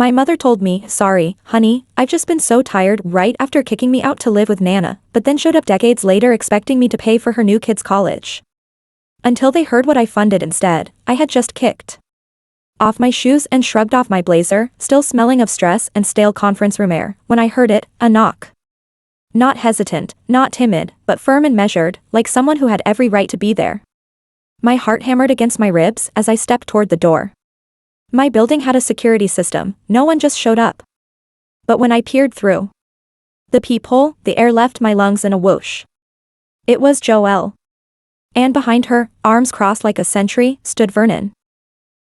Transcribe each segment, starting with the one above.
My mother told me, sorry, honey, I've just been so tired right after kicking me out to live with Nana, but then showed up decades later expecting me to pay for her new kid's college. Until they heard what I funded instead, I had just kicked off my shoes and shrugged off my blazer, still smelling of stress and stale conference room air, when I heard it, a knock. Not hesitant, not timid, but firm and measured, like someone who had every right to be there. My heart hammered against my ribs as I stepped toward the door. My building had a security system, no one just showed up. But when I peered through the peephole, the air left my lungs in a whoosh. It was Joelle. And behind her, arms crossed like a sentry, stood Vernon.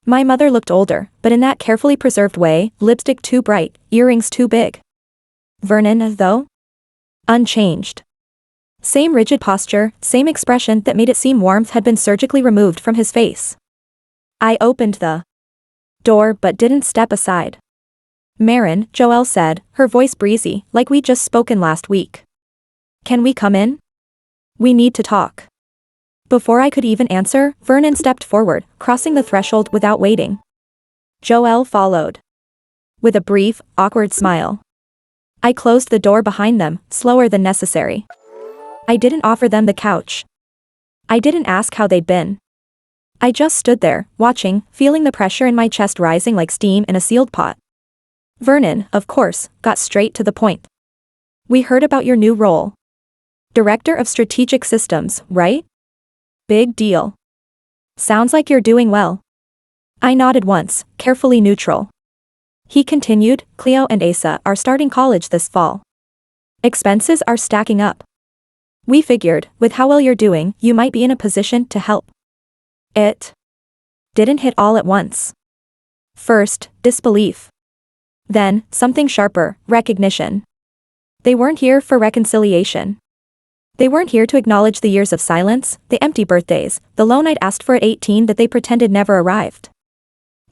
My mother looked older, but in that carefully preserved way, lipstick too bright, earrings too big. Vernon, though? Unchanged. Same rigid posture, same expression that made it seem warmth had been surgically removed from his face. I opened the door but didn't step aside. Marin, Joelle said, her voice breezy, like we'd just spoken last week. Can we come in? We need to talk. Before I could even answer, Vernon stepped forward, crossing the threshold without waiting. Joelle followed. With a brief, awkward smile. I closed the door behind them, slower than necessary. I didn't offer them the couch. I didn't ask how they'd been. I just stood there, watching, feeling the pressure in my chest rising like steam in a sealed pot. Vernon, of course, got straight to the point. We heard about your new role. Director of Strategic Systems, right? Big deal. Sounds like you're doing well. I nodded once, carefully neutral. He continued, Cleo and Asa are starting college this fall. Expenses are stacking up. We figured, with how well you're doing, you might be in a position to help. It didn't hit all at once. First, disbelief. Then, something sharper, recognition. They weren't here for reconciliation. They weren't here to acknowledge the years of silence, the empty birthdays, the loan I'd asked for at 18 that they pretended never arrived.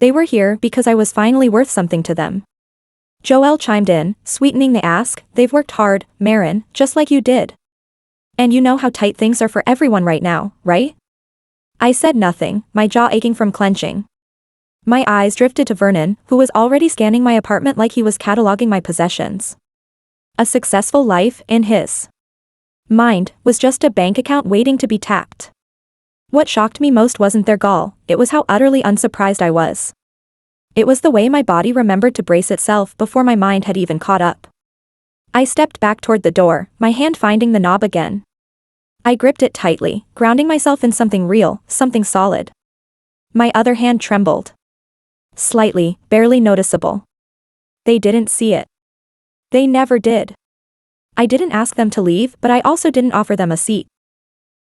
They were here because I was finally worth something to them. Joelle chimed in, sweetening the ask, they've worked hard, Marin, just like you did. And you know how tight things are for everyone right now, right? I said nothing, my jaw aching from clenching. My eyes drifted to Vernon, who was already scanning my apartment like he was cataloging my possessions. A successful life, in his mind, was just a bank account waiting to be tapped. What shocked me most wasn't their gall, it was how utterly unsurprised I was. It was the way my body remembered to brace itself before my mind had even caught up. I stepped back toward the door, my hand finding the knob again. I gripped it tightly, grounding myself in something real, something solid. My other hand trembled. Slightly, barely noticeable. They didn't see it. They never did. I didn't ask them to leave, but I also didn't offer them a seat.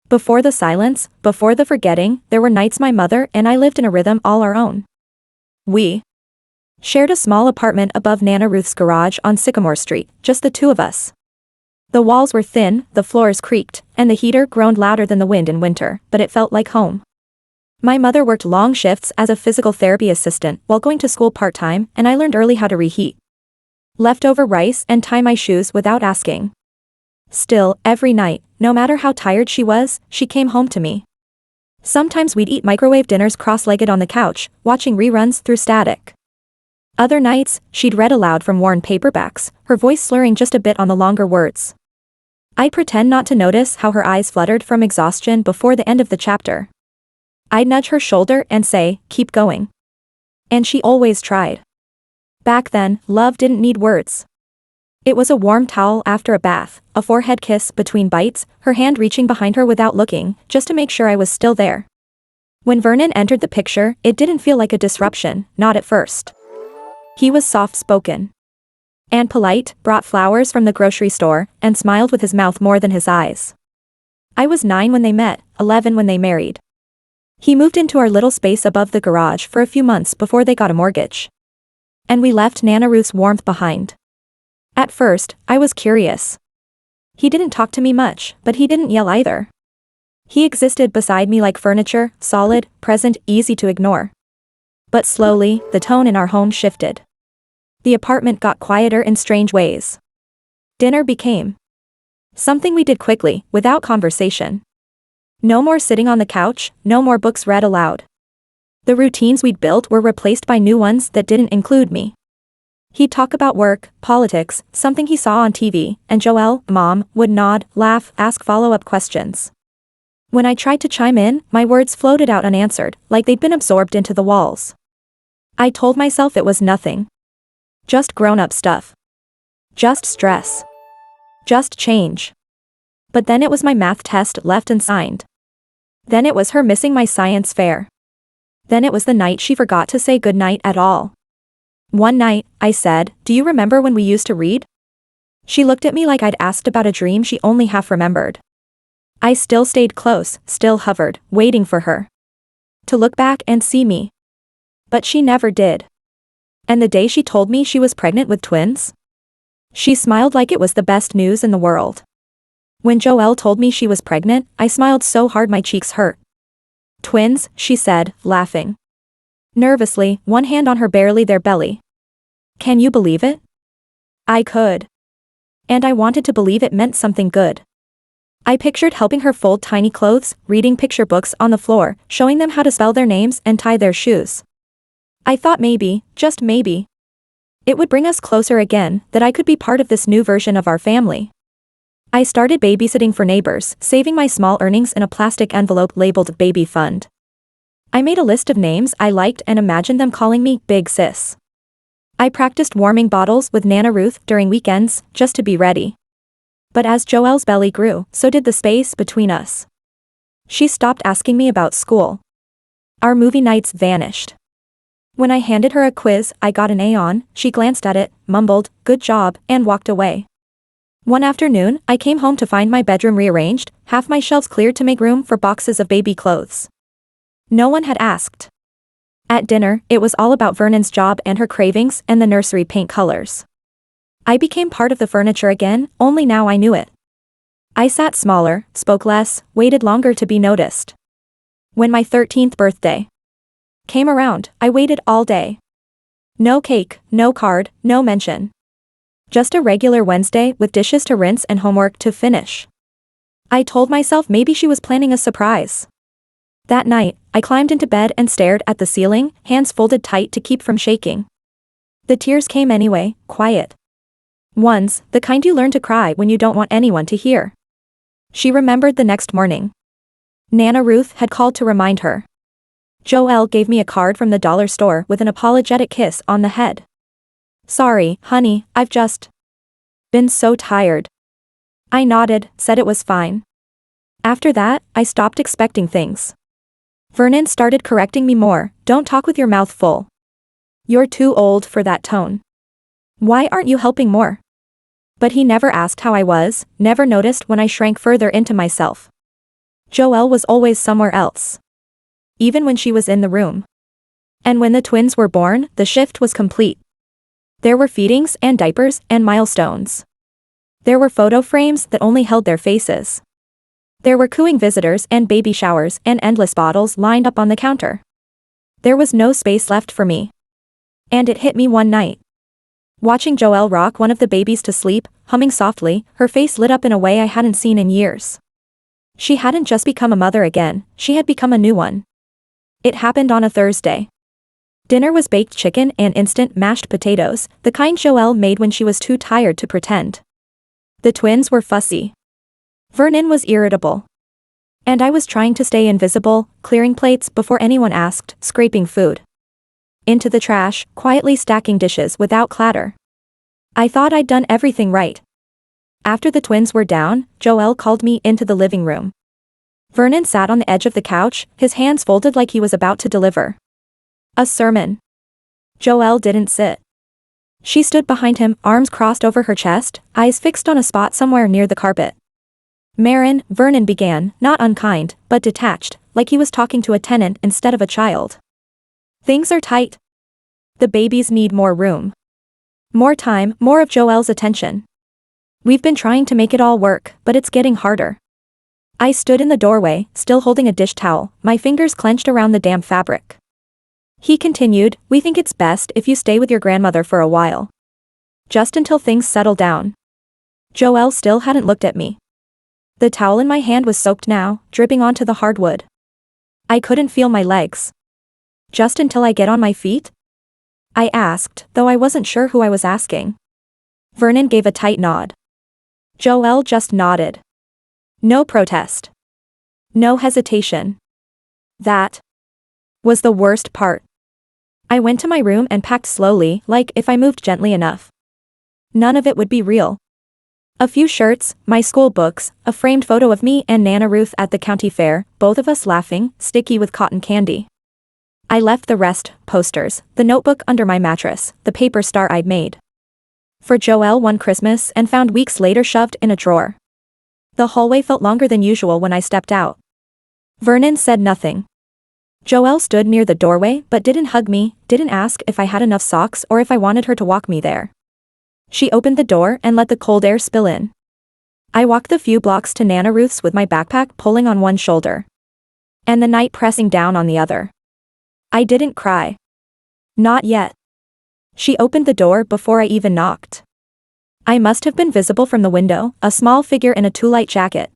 Before the silence, before the forgetting, there were nights my mother and I lived in a rhythm all our own. We shared a small apartment above Nana Ruth's garage on Sycamore Street, just the two of us. The walls were thin, the floors creaked, and the heater groaned louder than the wind in winter, but it felt like home. My mother worked long shifts as a physical therapy assistant while going to school part-time, and I learned early how to reheat leftover rice and tie my shoes without asking. Still, every night, no matter how tired she was, she came home to me. Sometimes we'd eat microwave dinners cross-legged on the couch, watching reruns through static. Other nights, she'd read aloud from worn paperbacks, her voice slurring just a bit on the longer words. I'd pretend not to notice how her eyes fluttered from exhaustion before the end of the chapter. I'd nudge her shoulder and say, keep going. And she always tried. Back then, love didn't need words. It was a warm towel after a bath, a forehead kiss between bites, her hand reaching behind her without looking, just to make sure I was still there. When Vernon entered the picture, it didn't feel like a disruption, not at first. He was soft-spoken and polite, brought flowers from the grocery store, and smiled with his mouth more than his eyes. I was 9 when they met, 11 when they married. He moved into our little space above the garage for a few months before they got a mortgage. And we left Nana Ruth's warmth behind. At first, I was curious. He didn't talk to me much, but he didn't yell either. He existed beside me like furniture, solid, present, easy to ignore. But slowly, the tone in our home shifted. The apartment got quieter in strange ways. Dinner became something we did quickly, without conversation. No more sitting on the couch, no more books read aloud. The routines we'd built were replaced by new ones that didn't include me. He'd talk about work, politics, something he saw on TV, and Joelle, Mom, would nod, laugh, ask follow-up questions. When I tried to chime in, my words floated out unanswered, like they'd been absorbed into the walls. I told myself it was nothing. Just grown-up stuff. Just stress. Just change. But then it was my math test left unsigned. Then it was her missing my science fair. Then it was the night she forgot to say goodnight at all. One night, I said, "Do you remember when we used to read?" She looked at me like I'd asked about a dream she only half remembered. I still stayed close, still hovered, waiting for her to look back and see me. But she never did. And the day she told me she was pregnant with twins, she smiled like it was the best news in the world. When Joelle told me she was pregnant, I smiled so hard my cheeks hurt. "Twins," she said, laughing nervously, one hand on her barely there belly. Can you believe it? I could. And I wanted to believe it meant something good. I pictured helping her fold tiny clothes, reading picture books on the floor, showing them how to spell their names and tie their shoes. I thought maybe, just maybe, it would bring us closer again, that I could be part of this new version of our family. I started babysitting for neighbors, saving my small earnings in a plastic envelope labeled Baby Fund. I made a list of names I liked and imagined them calling me Big Sis. I practiced warming bottles with Nana Ruth during weekends, just to be ready. But as Joelle's belly grew, so did the space between us. She stopped asking me about school. Our movie nights vanished. When I handed her a quiz I got an A on, she glanced at it, mumbled, "Good job," and walked away. One afternoon, I came home to find my bedroom rearranged, half my shelves cleared to make room for boxes of baby clothes. No one had asked. At dinner, it was all about Vernon's job and her cravings and the nursery paint colors. I became part of the furniture again, only now I knew it. I sat smaller, spoke less, waited longer to be noticed. When my 13th birthday came around, I waited all day. No cake, no card, no mention. Just a regular Wednesday with dishes to rinse and homework to finish. I told myself maybe she was planning a surprise. That night, I climbed into bed and stared at the ceiling, hands folded tight to keep from shaking. The tears came anyway, quiet ones, the kind you learn to cry when you don't want anyone to hear. She remembered the next morning. Nana Ruth had called to remind her. Joelle gave me a card from the dollar store with an apologetic kiss on the head. "Sorry, honey, I've just been so tired." I nodded, said it was fine. After that, I stopped expecting things. Vernon started correcting me more, "Don't talk with your mouth full. You're too old for that tone. Why aren't you helping more?" But he never asked how I was, never noticed when I shrank further into myself. Joelle was always somewhere else. Even when she was in the room. And when the twins were born, the shift was complete. There were feedings and diapers and milestones. There were photo frames that only held their faces. There were cooing visitors and baby showers and endless bottles lined up on the counter. There was no space left for me. And it hit me one night. Watching Joelle rock one of the babies to sleep, humming softly, her face lit up in a way I hadn't seen in years. She hadn't just become a mother again, she had become a new one. It happened on a Thursday. Dinner was baked chicken and instant mashed potatoes, the kind Joelle made when she was too tired to pretend. The twins were fussy. Vernon was irritable. And I was trying to stay invisible, clearing plates before anyone asked, scraping food into the trash, quietly stacking dishes without clatter. I thought I'd done everything right. After the twins were down, Joelle called me into the living room. Vernon sat on the edge of the couch, his hands folded like he was about to deliver a sermon. Joelle didn't sit. She stood behind him, arms crossed over her chest, eyes fixed on a spot somewhere near the carpet. "Marin," Vernon began, not unkind, but detached, like he was talking to a tenant instead of a child. "Things are tight. The babies need more room. More time, more of Joelle's attention. We've been trying to make it all work, but it's getting harder." I stood in the doorway, still holding a dish towel, my fingers clenched around the damp fabric. He continued, "We think it's best if you stay with your grandmother for a while. Just until things settle down." Joelle still hadn't looked at me. The towel in my hand was soaked now, dripping onto the hardwood. I couldn't feel my legs. "Just until I get on my feet?" I asked, though I wasn't sure who I was asking. Vernon gave a tight nod. Joelle just nodded. No protest. No hesitation. That was the worst part. I went to my room and packed slowly, like if I moved gently enough. None of it would be real. A few shirts, my school books, a framed photo of me and Nana Ruth at the county fair, both of us laughing, sticky with cotton candy. I left the rest, posters, the notebook under my mattress, the paper star I'd made for Joelle one Christmas and found weeks later shoved in a drawer. The hallway felt longer than usual when I stepped out. Vernon said nothing. Joelle stood near the doorway but didn't hug me, didn't ask if I had enough socks or if I wanted her to walk me there. She opened the door and let the cold air spill in. I walked the few blocks to Nana Ruth's with my backpack pulling on one shoulder and the night pressing down on the other. I didn't cry. Not yet. She opened the door before I even knocked. I must have been visible from the window, a small figure in a too-light jacket.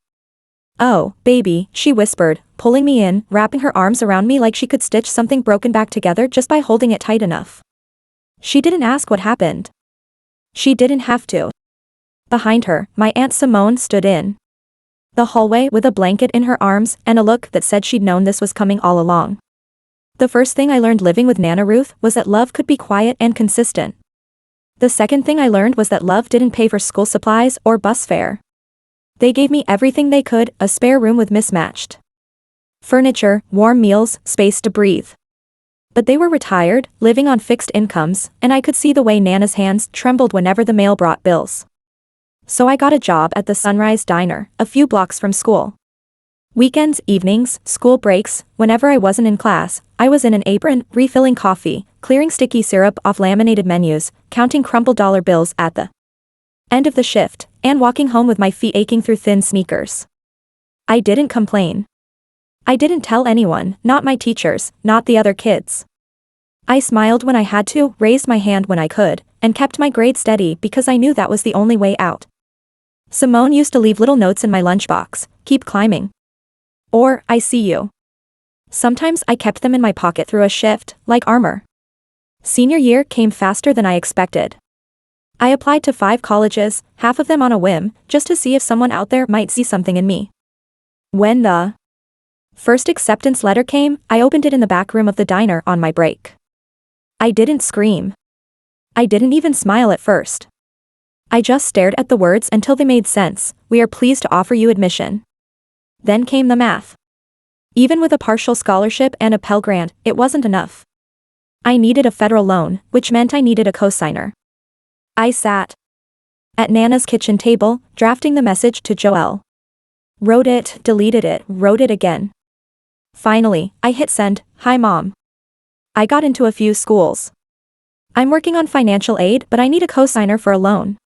"Oh, baby," she whispered, pulling me in, wrapping her arms around me like she could stitch something broken back together just by holding it tight enough. She didn't ask what happened. She didn't have to. Behind her, my Aunt Simone stood in the hallway with a blanket in her arms and a look that said she'd known this was coming all along. The first thing I learned living with Nana Ruth was that love could be quiet and consistent. The second thing I learned was that love didn't pay for school supplies or bus fare. They gave me everything they could, a spare room with mismatched furniture, warm meals, space to breathe. But they were retired, living on fixed incomes, and I could see the way Nana's hands trembled whenever the mail brought bills. So I got a job at the Sunrise Diner, a few blocks from school. Weekends, evenings, school breaks, whenever I wasn't in class, I was in an apron, refilling coffee, clearing sticky syrup off laminated menus, counting crumpled dollar bills at the end of the shift, and walking home with my feet aching through thin sneakers. I didn't complain. I didn't tell anyone, not my teachers, not the other kids. I smiled when I had to, raised my hand when I could, and kept my grade steady because I knew that was the only way out. Simone used to leave little notes in my lunchbox, "Keep climbing." Or, "I see you." Sometimes I kept them in my pocket through a shift, like armor. Senior year came faster than I expected. I applied to 5 colleges, half of them on a whim, just to see if someone out there might see something in me. When the first acceptance letter came, I opened it in the back room of the diner on my break. I didn't scream. I didn't even smile at first. I just stared at the words until they made sense. "We are pleased to offer you admission." Then came the math. Even with a partial scholarship and a Pell Grant, it wasn't enough. I needed a federal loan, which meant I needed a cosigner. I sat at Nana's kitchen table, drafting the message to Joelle. Wrote it, deleted it, wrote it again. Finally, I hit send. "Hi Mom. I got into a few schools. I'm working on financial aid but I need a cosigner for a loan.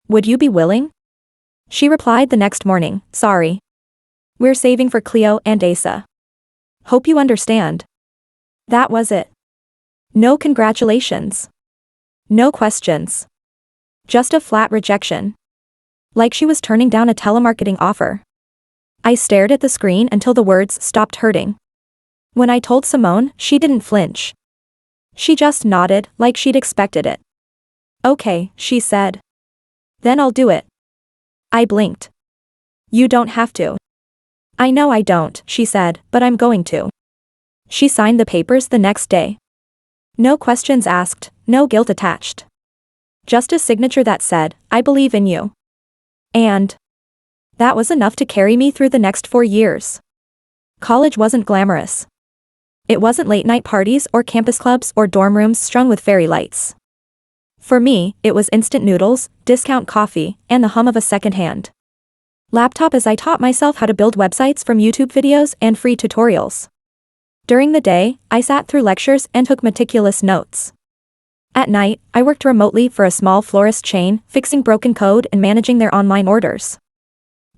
Would you be willing?" She replied the next morning, "Sorry. We're saving for Cleo and Asa. Hope you understand." That was it. No congratulations. No questions. Just a flat rejection. Like she was turning down a telemarketing offer. I stared at the screen until the words stopped hurting. When I told Simone, she didn't flinch. She just nodded, like she'd expected it. "Okay," she said. "Then I'll do it." I blinked. "You don't have to." "I know I don't," she said, "but I'm going to." She signed the papers the next day. No questions asked, no guilt attached. Just a signature that said, "I believe in you." And that was enough to carry me through the next 4 years. College wasn't glamorous. It wasn't late-night parties or campus clubs or dorm rooms strung with fairy lights. For me, it was instant noodles, discount coffee, and the hum of a second-hand laptop as I taught myself how to build websites from YouTube videos and free tutorials. During the day, I sat through lectures and took meticulous notes. At night, I worked remotely for a small florist chain, fixing broken code and managing their online orders.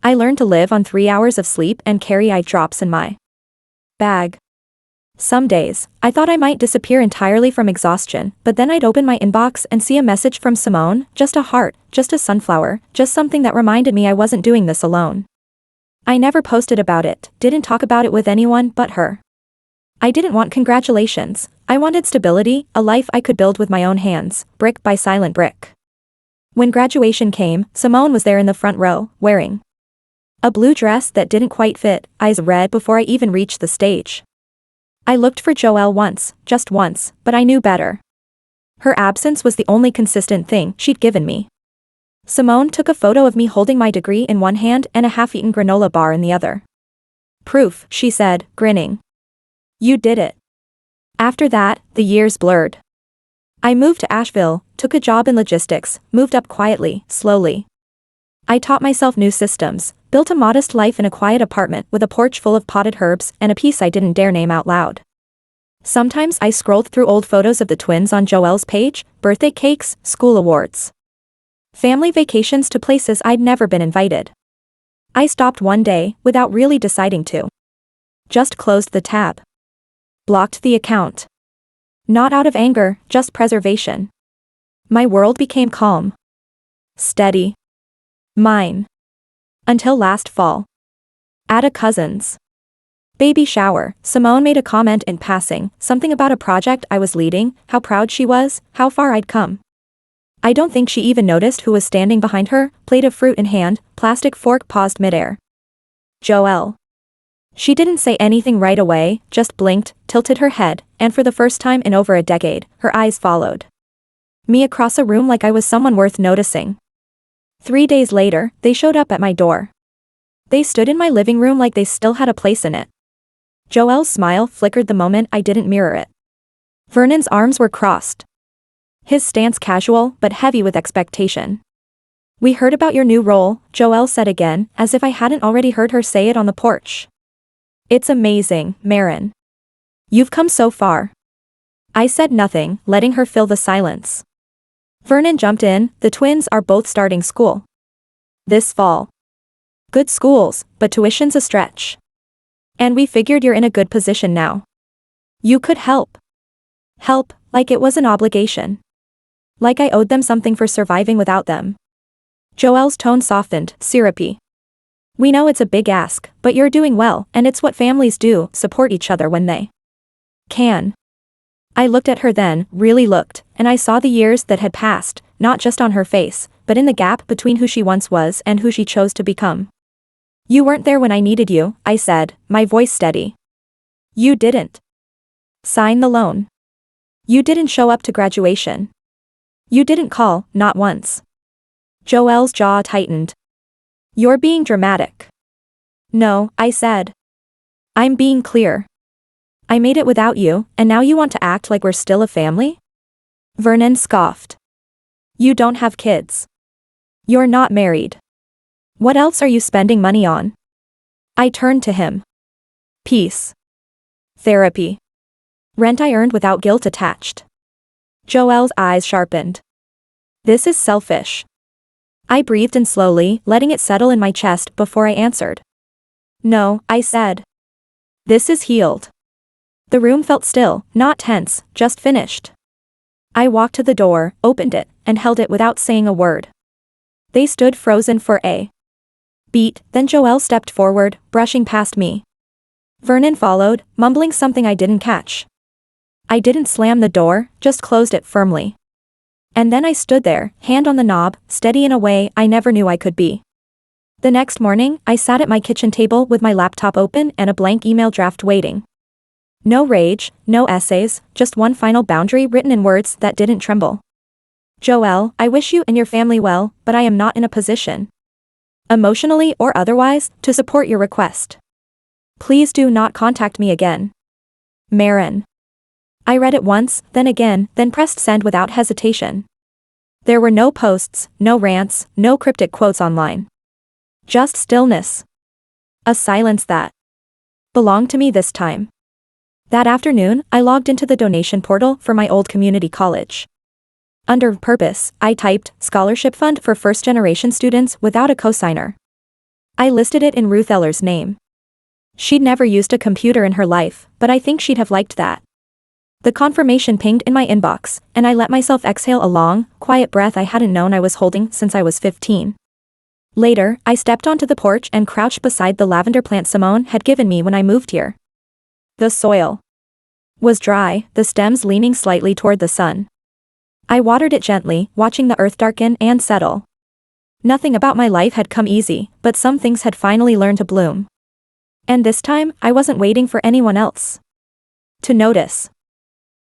I learned to live on 3 hours of sleep and carry eye drops in my bag. Some days, I thought I might disappear entirely from exhaustion, but then I'd open my inbox and see a message from Simone, just a heart, just a sunflower, just something that reminded me I wasn't doing this alone. I never posted about it, didn't talk about it with anyone but her. I didn't want congratulations, I wanted stability, a life I could build with my own hands, brick by silent brick. When graduation came, Simone was there in the front row, wearing a blue dress that didn't quite fit, eyes red before I even reached the stage. I looked for Joelle once, just once, but I knew better. Her absence was the only consistent thing she'd given me. Simone took a photo of me holding my degree in one hand and a half-eaten granola bar in the other. "Proof," she said, grinning. "You did it." After that, the years blurred. I moved to Asheville, took a job in logistics, moved up quietly, slowly. I taught myself new systems, built a modest life in a quiet apartment with a porch full of potted herbs and a piece I didn't dare name out loud. Sometimes I scrolled through old photos of the twins on Joelle's page, birthday cakes, school awards, family vacations to places I'd never been invited. I stopped one day, without really deciding to. Just closed the tab. Blocked the account. Not out of anger, just preservation. My world became calm. Steady. Mine. Until last fall. At a cousin's baby shower, Simone made a comment in passing, something about a project I was leading, how proud she was, how far I'd come. I don't think she even noticed who was standing behind her, plate of fruit in hand, plastic fork paused midair. Joelle. She didn't say anything right away, just blinked, tilted her head, and for the first time in over a decade, her eyes followed me across a room like I was someone worth noticing. 3 days later, they showed up at my door. They stood in my living room like they still had a place in it. Joelle's smile flickered the moment I didn't mirror it. Vernon's arms were crossed. His stance casual, but heavy with expectation. "We heard about your new role," Joelle said again, as if I hadn't already heard her say it on the porch. "It's amazing, Marin. You've come so far." I said nothing, letting her fill the silence. Vernon jumped in, "The twins are both starting school this fall. Good schools, but tuition's a stretch. And we figured you're in a good position now. You could help. Help, like it was an obligation. Like I owed them something for surviving without them." Joelle's tone softened, syrupy. "We know it's a big ask, but you're doing well, and it's what families do, support each other when they can." I looked at her then, really looked, and I saw the years that had passed, not just on her face, but in the gap between who she once was and who she chose to become. "You weren't there when I needed you," I said, my voice steady. "You didn't sign the loan. You didn't show up to graduation. You didn't call, not once." Joelle's jaw tightened. "You're being dramatic." "No," I said. "I'm being clear. I made it without you, and now you want to act like we're still a family?" Vernon scoffed. "You don't have kids. You're not married. What else are you spending money on?" I turned to him. "Peace. Therapy. Rent I earned without guilt attached." Joelle's eyes sharpened. "This is selfish." I breathed in slowly, letting it settle in my chest before I answered. "No," I said. "This is healed." The room felt still, not tense, just finished. I walked to the door, opened it, and held it without saying a word. They stood frozen for a beat, then Joelle stepped forward, brushing past me. Vernon followed, mumbling something I didn't catch. I didn't slam the door, just closed it firmly. And then I stood there, hand on the knob, steady in a way I never knew I could be. The next morning, I sat at my kitchen table with my laptop open and a blank email draft waiting. No rage, no essays, just one final boundary written in words that didn't tremble. "Joelle, I wish you and your family well, but I am not in a position, emotionally or otherwise, to support your request. Please do not contact me again. Marin." I read it once, then again, then pressed send without hesitation. There were no posts, no rants, no cryptic quotes online. Just stillness. A silence that belonged to me this time. That afternoon, I logged into the donation portal for my old community college. Under purpose, I typed, "Scholarship Fund for first-generation students without a cosigner." I listed it in Ruth Eller's name. She'd never used a computer in her life, but I think she'd have liked that. The confirmation pinged in my inbox, and I let myself exhale a long, quiet breath I hadn't known I was holding since I was 15. Later, I stepped onto the porch and crouched beside the lavender plant Simone had given me when I moved here. The soil was dry, the stems leaning slightly toward the sun. I watered it gently, watching the earth darken and settle. Nothing about my life had come easy, but some things had finally learned to bloom. And this time, I wasn't waiting for anyone else to notice.